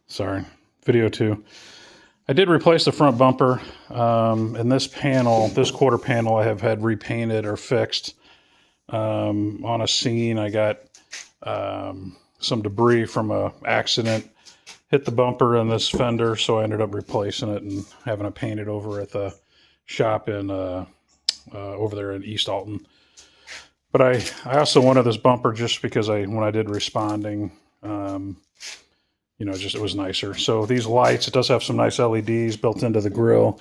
Sorry, video 2. I did replace the front bumper. And this panel, this quarter panel, I have had repainted or fixed. On a scene, I got some debris from a accident hit the bumper and this fender, so I ended up replacing it and having it painted over at the shop in over there in East Alton. But I also wanted this bumper just because when I did responding, just it was nicer. So these lights, it does have some nice LEDs built into the grill.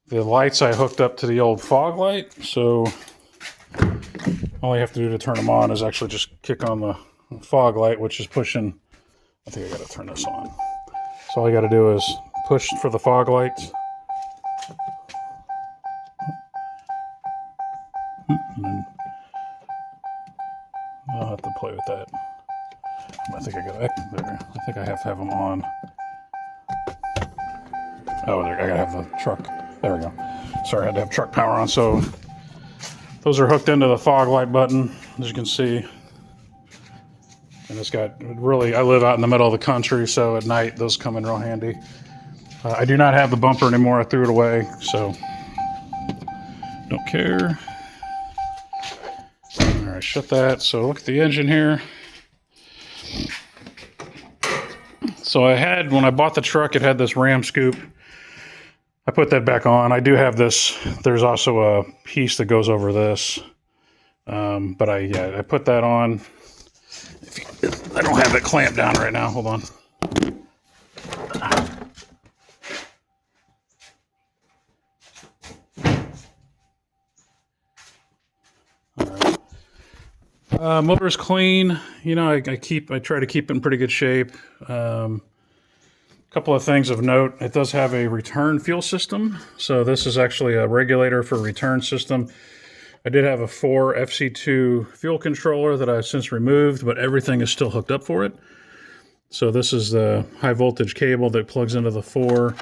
The lights I hooked up to the old fog light, so all I have to do to turn them on is actually just kick on the fog light, which is pushing. I think I got to turn this on. So all I got to do is push for the fog lights. I'll have to play with that. I think I have to have them on. Oh, I gotta have the truck. There we go. Sorry, I had to have truck power on. So those are hooked into the fog light button, as you can see. And it's got I live out in the middle of the country, so at night those come in real handy. I do not have the bumper anymore. I threw it away, so don't care. All right, shut that. So look at the engine here. So when I bought the truck, it had this Ram scoop. I put that back on. I do have this. There's also a piece that goes over this. But I put that on. I don't have it clamped down right now. Hold on. Motor's clean. I try to keep it in pretty good shape. Couple of things of note. It does have a return fuel system. So this is actually a regulator for return system. I did have a 4 FC2 fuel controller that I've since removed, but everything is still hooked up for it. So this is the high voltage cable that plugs into the 4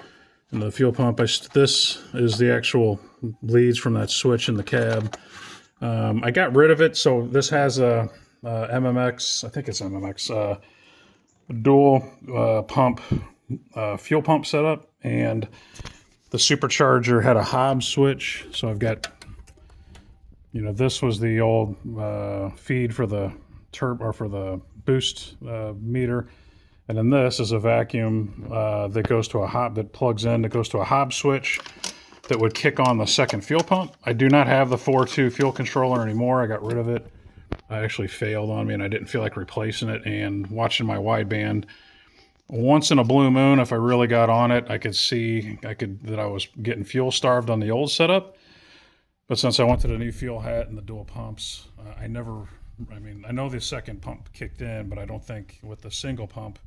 and the fuel pump. This is the actual leads from that switch in the cab. I got rid of it. So this has a MMX, I think it's MMX, dual pump fuel pump setup, and the supercharger had a Hobbs switch. So I've got, this was the old feed for the turbo or for the boost meter, and then this is a vacuum that goes to that plugs in. That goes to a Hobbs switch that would kick on the second fuel pump. I do not have the 4.2 fuel controller anymore. I got rid of it. It actually failed on me, and I didn't feel like replacing it. And watching my wideband, once in a blue moon, if I really got on it, I could see that I was getting fuel starved on the old setup. But since I went to the new fuel hat and the dual pumps, I know the second pump kicked in, but I don't think with the single pump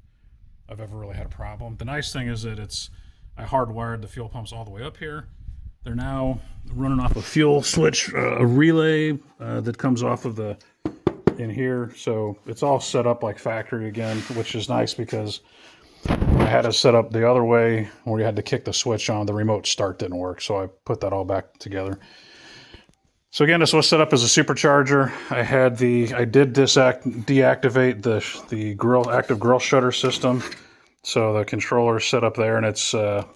I've ever really had a problem. The nice thing is that I hardwired the fuel pumps all the way up here. They're now running off a fuel switch, a relay that comes off of in here. So it's all set up like factory again, which is nice because I had to set up the other way where you had to kick the switch on. The remote start didn't work, so I put that all back together. So again, this was set up as a supercharger. I did deactivate the active grill shutter system. So the controller is set up there, and it's got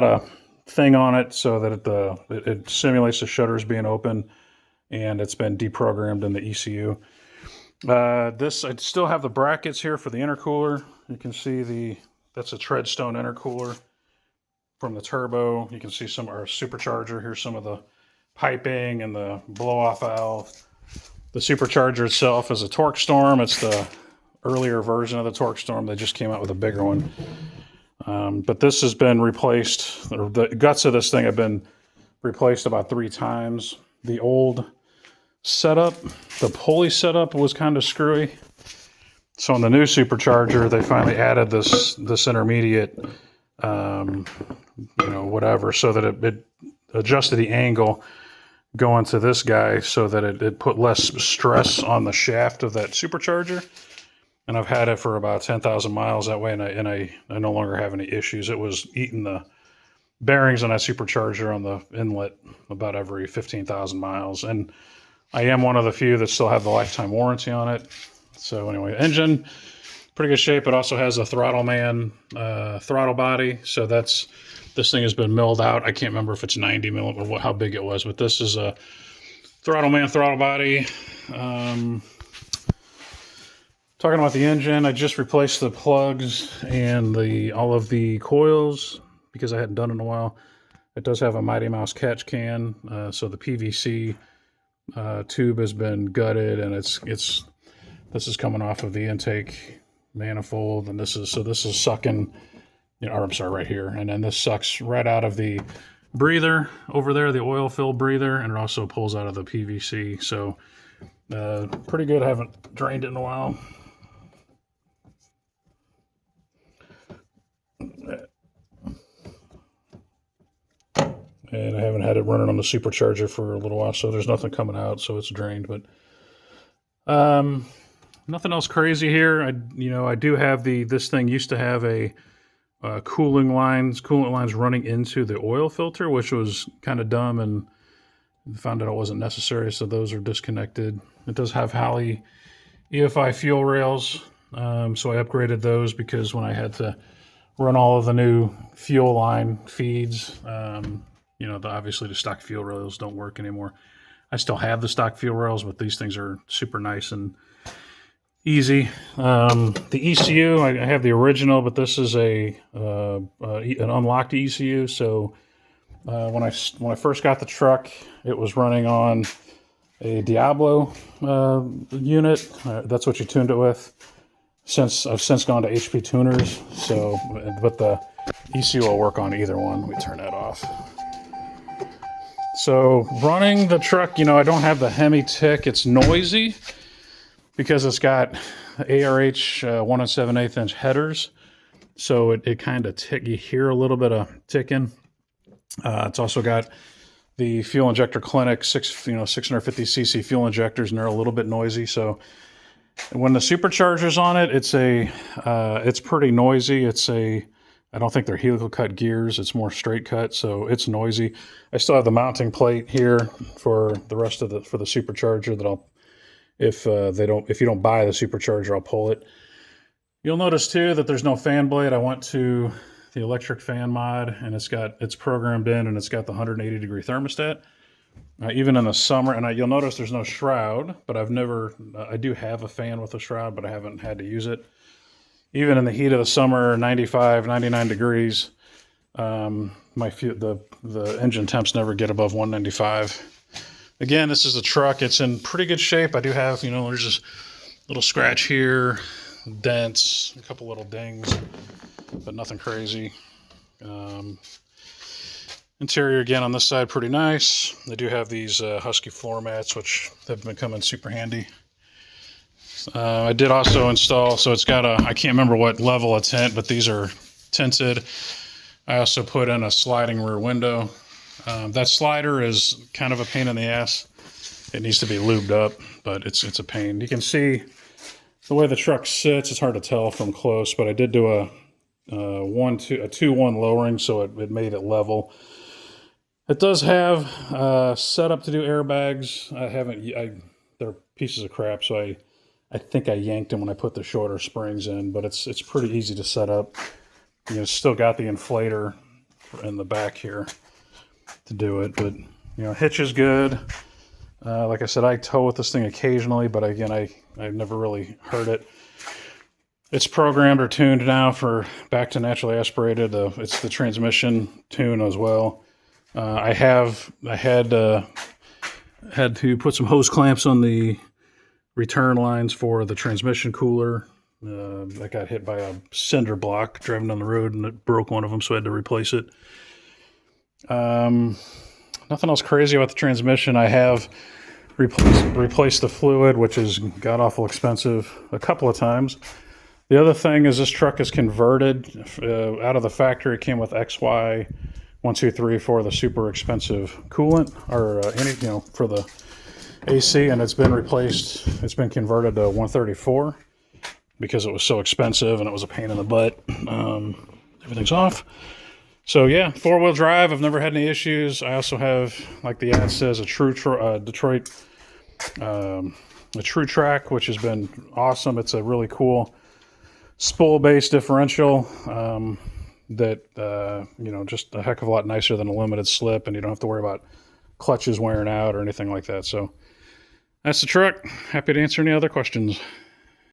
a thing on it so that it simulates the shutters being open, and it's been deprogrammed in the ECU. I still have the brackets here for the intercooler. You can see that's a Treadstone intercooler from the turbo. You can see our supercharger. Here's some of the piping and the blow-off valve. The supercharger itself is a Torque Storm. It's the earlier version of the Torque Storm. They just came out with a bigger one. But this has been replaced, or the guts of this thing have been replaced about 3 times. The old setup, the pulley setup was kind of screwy. So in the new supercharger, they finally added this intermediate, whatever, so that it adjusted the angle going to this guy so that it put less stress on the shaft of that supercharger. And I've had it for about 10,000 miles that way, and I no longer have any issues. It was eating the bearings on that supercharger on the inlet about every 15,000 miles. And I am one of the few that still have the lifetime warranty on it. So anyway, engine, pretty good shape. It also has a Throttle Man throttle body, so this thing has been milled out. I can't remember if it's 90 mil or how big it was, but this is a Throttle Man throttle body. Talking about the engine, I just replaced the plugs and all of the coils because I hadn't done it in a while. It does have a Mighty Mouse catch can, so the PVC tube has been gutted, and this is coming off of the intake manifold, and this is sucking, or I'm sorry, right here, and then this sucks right out of the breather over there, the oil filled breather, and it also pulls out of the PVC. So pretty good. I haven't drained it in a while. And I haven't had it running on the supercharger for a little while, so there's nothing coming out, so it's drained. But nothing else crazy here. I do have this thing used to have a coolant lines running into the oil filter, which was kind of dumb, and found out it wasn't necessary, so those are disconnected. It does have Holley EFI fuel rails, so I upgraded those because when I had to run all of the new fuel line feeds, obviously the stock fuel rails don't work anymore. I still have the stock fuel rails, but these things are super nice and easy. The ECU, I have the original, but this is an unlocked ECU. So when I first got the truck, it was running on a Diablo unit. That's what you tuned it with. I've since gone to HP tuners. But the ECU will work on either one. Let me turn that off. So running the truck, I don't have the Hemi tick. It's noisy because it's got ARH 1 7/8 inch headers. So it kind of you hear a little bit of ticking. It's also got the Fuel Injector Clinic 650cc fuel injectors, and they're a little bit noisy. So when the supercharger's on it, it's pretty noisy. I don't think they're helical cut gears. It's more straight cut, so it's noisy. I still have the mounting plate here for the rest of for the supercharger that if you don't buy the supercharger, I'll pull it. You'll notice too that there's no fan blade. I went to the electric fan mod, and it's programmed in, and it's got the 180-degree thermostat. Even in the summer, and you'll notice there's no shroud, but I do have a fan with a shroud, but I haven't had to use it. Even in the heat of the summer, 95, 99 degrees, the engine temps never get above 195. Again, this is a truck. It's in pretty good shape. I do have, there's this little scratch here, dents, a couple little dings, but nothing crazy. Interior, again, on this side, pretty nice. They do have these Husky floor mats, which have been coming super handy. I did also install, so it's got I can't remember what level of tint, but these are tinted. I also put in a sliding rear window. That slider is kind of a pain in the ass. It needs to be lubed up, but it's a pain. You can see the way the truck sits. It's hard to tell from close, but I did do a 2-1 lowering, so it made it level. It does have set up to do airbags. They're pieces of crap, so I think I yanked them when I put the shorter springs in, but it's pretty easy to set up. Still got the inflator in the back here to do it, but hitch is good. Like I said, I tow with this thing occasionally, but again, I've never really heard it. It's programmed or tuned now for back to naturally aspirated. It's the transmission tune as well. I had to put some hose clamps on the return lines for the transmission cooler. I got hit by a cinder block driving down the road, and it broke one of them, so I had to replace it. Nothing else crazy about the transmission. I have replaced the fluid, which is god-awful expensive, a couple of times. The other thing is this truck is converted. Out of the factory, it came with XY 1, 2, 3 for the super expensive coolant, or for the AC, and it's been replaced. It's been converted to 134 because it was so expensive and it was a pain in the butt. Everything's off. So yeah, 4-wheel drive. I've never had any issues. I also have, like the ad says, a True Detroit, a True Track, which has been awesome. It's a really cool spool-based differential that, just a heck of a lot nicer than a limited slip, and you don't have to worry about clutches wearing out or anything like that. So that's the truck. Happy to answer any other questions.